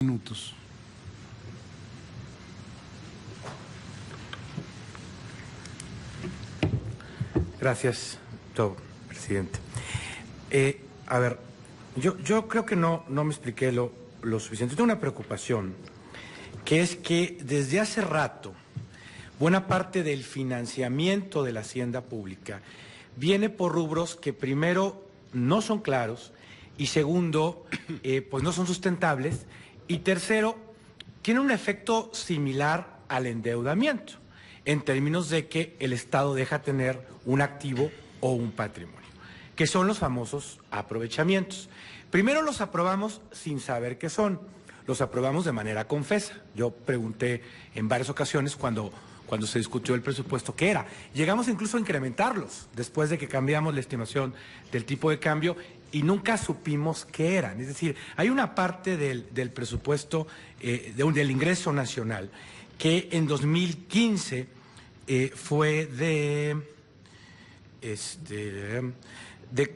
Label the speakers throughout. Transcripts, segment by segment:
Speaker 1: Minutos.
Speaker 2: Gracias, doctor presidente. A ver, yo creo que no me expliqué lo suficiente. Tengo una preocupación, que es que desde hace rato buena parte del financiamiento de la hacienda pública viene por rubros que primero no son claros y segundo, pues no son sustentables y tercero, tiene un efecto similar al endeudamiento, en términos de que el Estado deja tener un activo o un patrimonio, que son los famosos aprovechamientos. Primero los aprobamos sin saber qué son, los aprobamos de manera confesa. Yo pregunté en varias ocasiones cuando se discutió el presupuesto qué era. Llegamos incluso a incrementarlos después de que cambiamos la estimación del tipo de cambio y nunca supimos qué eran. Es decir, hay una parte del presupuesto del ingreso nacional que en 2015 fue de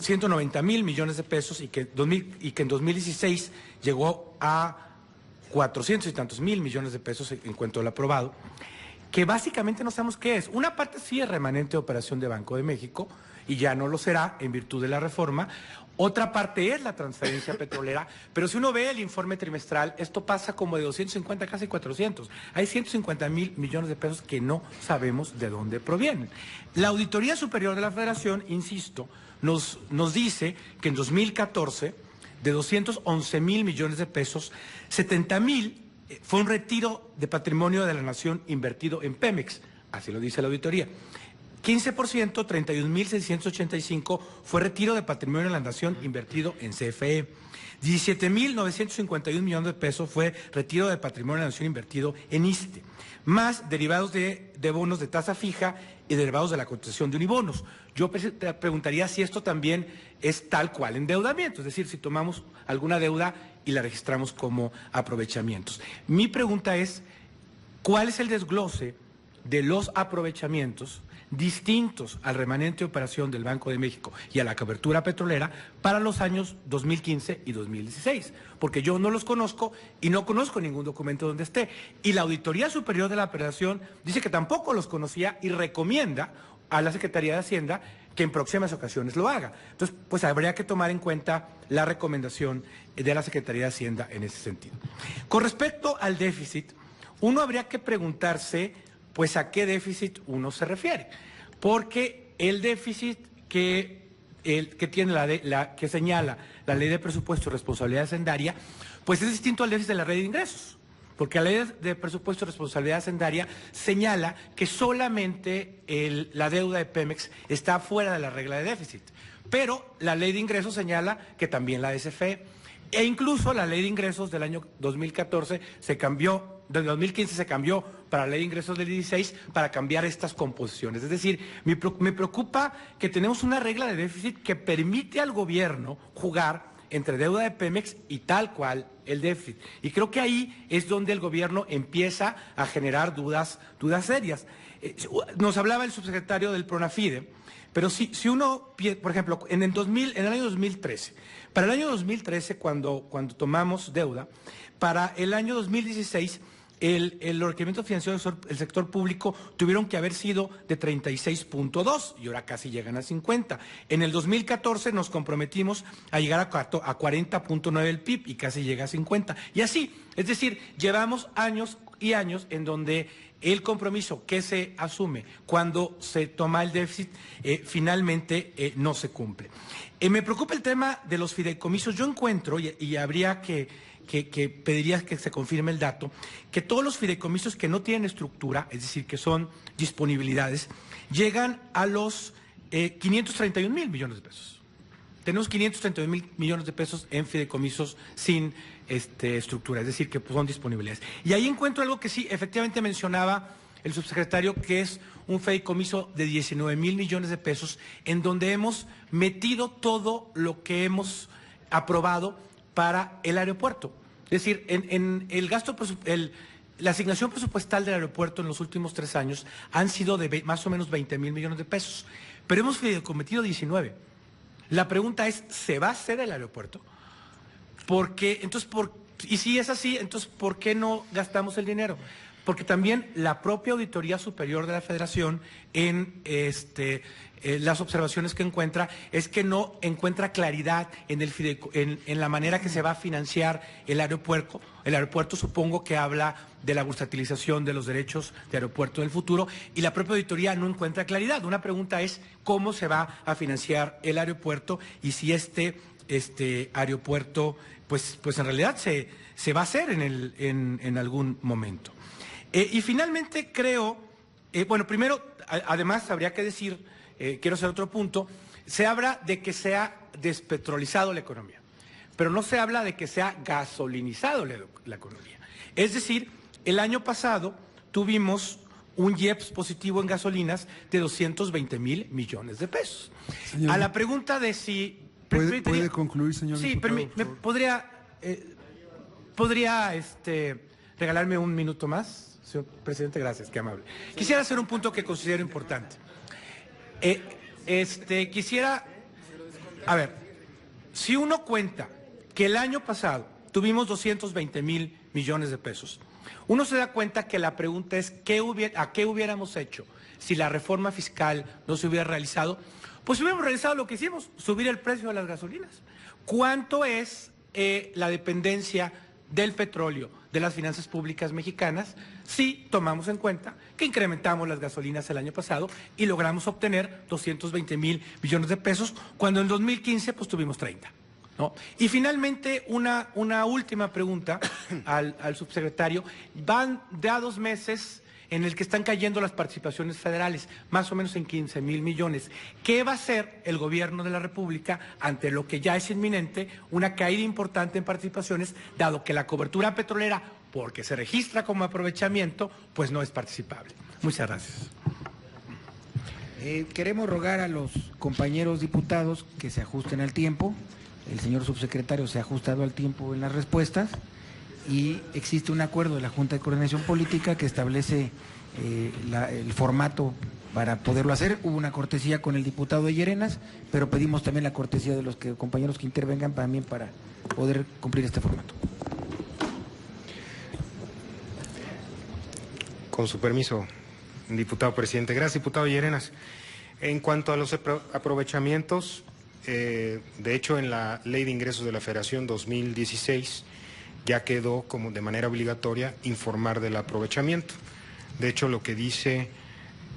Speaker 2: 190,000 millones de pesos y que en 2016 llegó a 400 y tantos mil millones de pesos en cuanto al aprobado, que básicamente no sabemos qué es. Una parte sí es remanente de operación de Banco de México y ya no lo será en virtud de la reforma. Otra parte es la transferencia petrolera, pero si uno ve el informe trimestral, esto pasa como de 250 casi 400. Hay 150,000 millones de pesos que no sabemos de dónde provienen. La Auditoría Superior de la Federación, insisto, nos dice que en 2014, de 211,000 millones de pesos, 70,000 fue un retiro de patrimonio de la nación invertido en Pemex, así lo dice la auditoría. 15%, 31,685 fue retiro de patrimonio de la nación invertido en CFE. 17,951 millones de pesos fue retiro de patrimonio de la nación invertido en ISSSTE, más derivados de bonos de tasa fija y derivados de la cotización de unibonos. Yo te preguntaría si esto también es tal cual endeudamiento, es decir, si tomamos alguna deuda y la registramos como aprovechamientos. Mi pregunta es, ¿cuál es el desglose de los aprovechamientos distintos al remanente de operación del Banco de México y a la cobertura petrolera para los años 2015 y 2016? Porque yo no los conozco y no conozco ningún documento donde esté. Y la Auditoría Superior de la Federación dice que tampoco los conocía y recomienda a la Secretaría de Hacienda que en próximas ocasiones lo haga. Entonces, pues habría que tomar en cuenta la recomendación de la Secretaría de Hacienda en ese sentido. Con respecto al déficit, uno habría que preguntarse pues a qué déficit uno se refiere, porque el déficit que tiene que señala la Ley de Presupuesto y Responsabilidad Hacendaria, pues es distinto al déficit de la Ley de Ingresos, porque la Ley de Presupuesto y Responsabilidad Hacendaria señala que solamente la deuda de Pemex está fuera de la regla de déficit, pero la Ley de Ingresos señala que también la SFE, e incluso la Ley de Ingresos del año 2014 se cambió, del 2015 se cambió para la Ley de Ingresos del 16 para cambiar estas composiciones. Es decir, me preocupa que tenemos una regla de déficit que permite al gobierno jugar entre deuda de Pemex y tal cual el déficit. Y creo que ahí es donde el gobierno empieza a generar dudas serias. Nos hablaba el subsecretario del Pronafide, pero si uno, por ejemplo, en el año 2013, para el año 2013, cuando tomamos deuda, para el año 2016, el requerimiento financiero del sector público tuvieron que haber sido de 36,2 y ahora casi llegan a 50. En el 2014 nos comprometimos a llegar a 40,9 el PIB y casi llega a 50. Y así, es decir, llevamos años y años en donde el compromiso que se asume cuando se toma el déficit finalmente no se cumple. Me preocupa el tema de los fideicomisos. Yo encuentro, y habría que pediría que se confirme el dato, que todos los fideicomisos que no tienen estructura, es decir, que son disponibilidades, llegan a los 531,000 millones de pesos. Tenemos 531,000 millones de pesos en fideicomisos sin estructura, es decir, que son disponibilidades. Y ahí encuentro algo que sí, efectivamente mencionaba el subsecretario, que es un fideicomiso de 19,000 millones de pesos, en donde hemos metido todo lo que hemos aprobado para el aeropuerto. Es decir, en el gasto, la asignación presupuestal del aeropuerto en los últimos 3 años han sido de más o menos 20,000 millones de pesos, pero hemos cometido 19. La pregunta es, ¿se va a hacer el aeropuerto? Porque, entonces, Y si es así, entonces, ¿por qué no gastamos el dinero? Porque también la propia Auditoría Superior de la Federación, en las observaciones que encuentra, es que no encuentra claridad en la manera que se va a financiar el aeropuerto. El aeropuerto, supongo que habla de la bursatilización de los derechos de aeropuerto del futuro, y la propia auditoría no encuentra claridad. Una pregunta es cómo se va a financiar el aeropuerto y si este aeropuerto pues en realidad se va a hacer en algún momento. Y finalmente creo, bueno, primero, además habría que decir, quiero hacer otro punto, se habla de que se ha despetrolizado la economía, pero no se habla de que se ha gasolinizado la economía. Es decir, el año pasado tuvimos un IEPS positivo en gasolinas de 220,000 millones de pesos.
Speaker 1: Señor,
Speaker 2: a la pregunta de si...
Speaker 1: ¿Puede concluir, señor diputado?
Speaker 2: Sí, ¿podría regalarme un minuto más? Señor presidente, gracias, qué amable. Quisiera hacer un punto que considero importante. A ver, si uno cuenta que el año pasado tuvimos 220,000 millones de pesos, uno se da cuenta que la pregunta es ¿a qué hubiéramos hecho si la reforma fiscal no se hubiera realizado? Pues hubiéramos realizado lo que hicimos, subir el precio de las gasolinas. ¿Cuánto es la dependencia del petróleo de las finanzas públicas mexicanas si tomamos en cuenta que incrementamos las gasolinas el año pasado y logramos obtener 220,000 millones de pesos, cuando en 2015 pues tuvimos 30? ¿No? Y finalmente una última pregunta al subsecretario. Van ya 2 meses en el que están cayendo las participaciones federales, más o menos en 15,000 millones. ¿Qué va a hacer el gobierno de la República ante lo que ya es inminente, una caída importante en participaciones, dado que la cobertura petrolera, porque se registra como aprovechamiento, pues no es participable? Muchas gracias.
Speaker 3: Queremos rogar a los compañeros diputados que se ajusten al tiempo. El señor subsecretario se ha ajustado al tiempo en las respuestas y existe un acuerdo de la Junta de Coordinación Política que establece el formato para poderlo hacer. Hubo una cortesía con el diputado de Llerenas, pero pedimos también la cortesía de los compañeros que intervengan también para poder cumplir este formato.
Speaker 4: Con su permiso, diputado presidente. Gracias, diputado Llerenas. En cuanto a los aprovechamientos, de hecho, en la Ley de Ingresos de la Federación 2016 ya quedó como de manera obligatoria informar del aprovechamiento. De hecho, lo que dice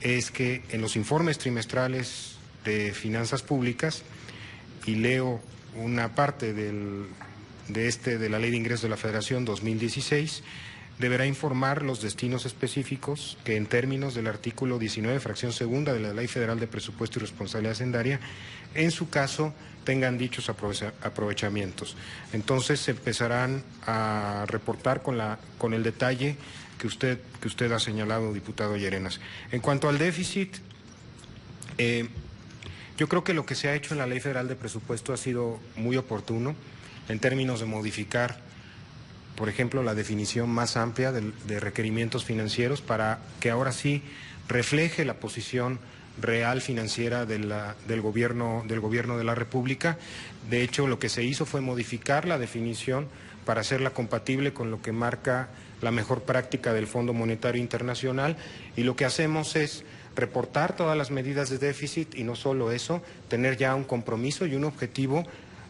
Speaker 4: es que en los informes trimestrales de finanzas públicas, y leo una parte de la Ley de Ingresos de la Federación 2016, deberá informar los destinos específicos que en términos del artículo 19, fracción segunda de la Ley Federal de Presupuesto y Responsabilidad Hacendaria, en su caso tengan dichos aprovechamientos. Entonces se empezarán a reportar con el detalle que usted ha señalado, diputado Llerenas. En cuanto al déficit, yo creo que lo que se ha hecho en la Ley Federal de Presupuesto ha sido muy oportuno en términos de modificar, por ejemplo, la definición más amplia de requerimientos financieros para que ahora sí refleje la posición real financiera del gobierno de la República. De hecho, lo que se hizo fue modificar la definición para hacerla compatible con lo que marca la mejor práctica del Fondo Monetario Internacional, y lo que hacemos es reportar todas las medidas de déficit y no solo eso, tener ya un compromiso y un objetivo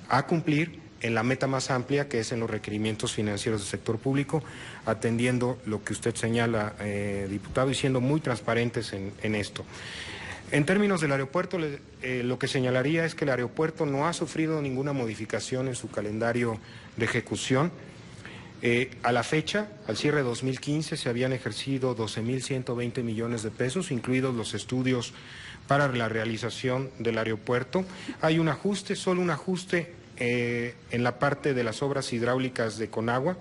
Speaker 4: a cumplir en la meta más amplia, que es en los requerimientos financieros del sector público, atendiendo lo que usted señala, diputado, y siendo muy transparentes en esto. En términos del aeropuerto, lo que señalaría es que el aeropuerto no ha sufrido ninguna modificación en su calendario de ejecución. A la fecha, al cierre de 2015, se habían ejercido 12,120 millones de pesos, incluidos los estudios para la realización del aeropuerto. Hay un ajuste, solo un ajuste en la parte de las obras hidráulicas de Conagua,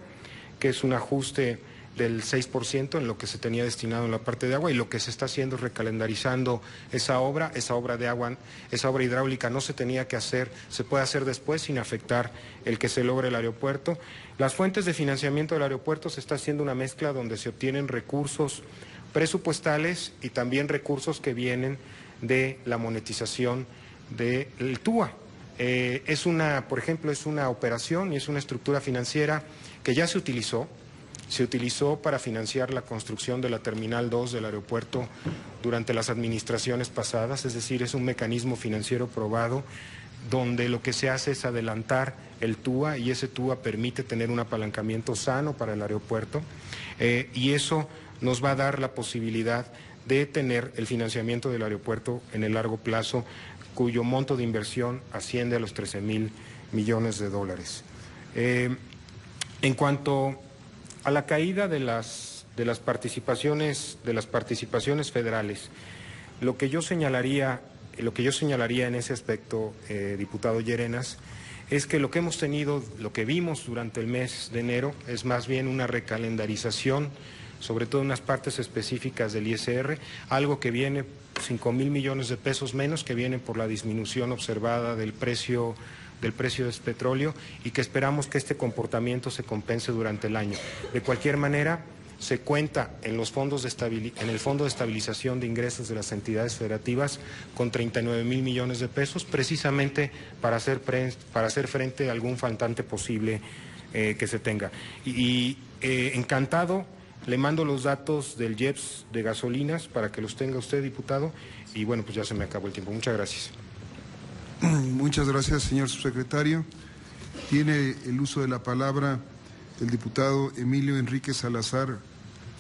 Speaker 4: que es un ajuste del 6% en lo que se tenía destinado en la parte de agua, y lo que se está haciendo es recalendarizando esa obra de agua, esa obra hidráulica no se tenía que hacer, se puede hacer después sin afectar el que se logre el aeropuerto. Las fuentes de financiamiento del aeropuerto, se está haciendo una mezcla donde se obtienen recursos presupuestales y también recursos que vienen de la monetización del TUA. Por ejemplo, es una operación y es una estructura financiera que ya se utilizó para financiar la construcción de la Terminal 2 del aeropuerto durante las administraciones pasadas, es decir, es un mecanismo financiero probado donde lo que se hace es adelantar el TUA y ese TUA permite tener un apalancamiento sano para el aeropuerto y eso nos va a dar la posibilidad de tener el financiamiento del aeropuerto en el largo plazo, cuyo monto de inversión asciende a los 13,000 millones de dólares. En cuanto a la caída de las participaciones federales, lo que yo señalaría en ese aspecto, diputado Llerenas, es que lo que hemos tenido, lo que vimos durante el mes de enero es más bien una recalendarización, sobre todo en unas partes específicas del ISR, algo que viene 5,000 millones de pesos menos, que viene por la disminución observada del precio del petróleo y que esperamos que este comportamiento se compense durante el año. De cualquier manera, se cuenta en el Fondo de Estabilización de Ingresos de las entidades federativas con 39,000 millones de pesos, precisamente para hacer frente a algún faltante posible que se tenga. Encantado, le mando los datos del IEPS de gasolinas para que los tenga usted, diputado, y bueno, pues ya se me acabó el tiempo. Muchas gracias.
Speaker 1: Muchas gracias, señor subsecretario. Tiene el uso de la palabra el diputado Emilio Enrique Salazar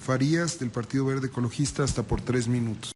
Speaker 1: Farías, del Partido Verde Ecologista, hasta por 3 minutos.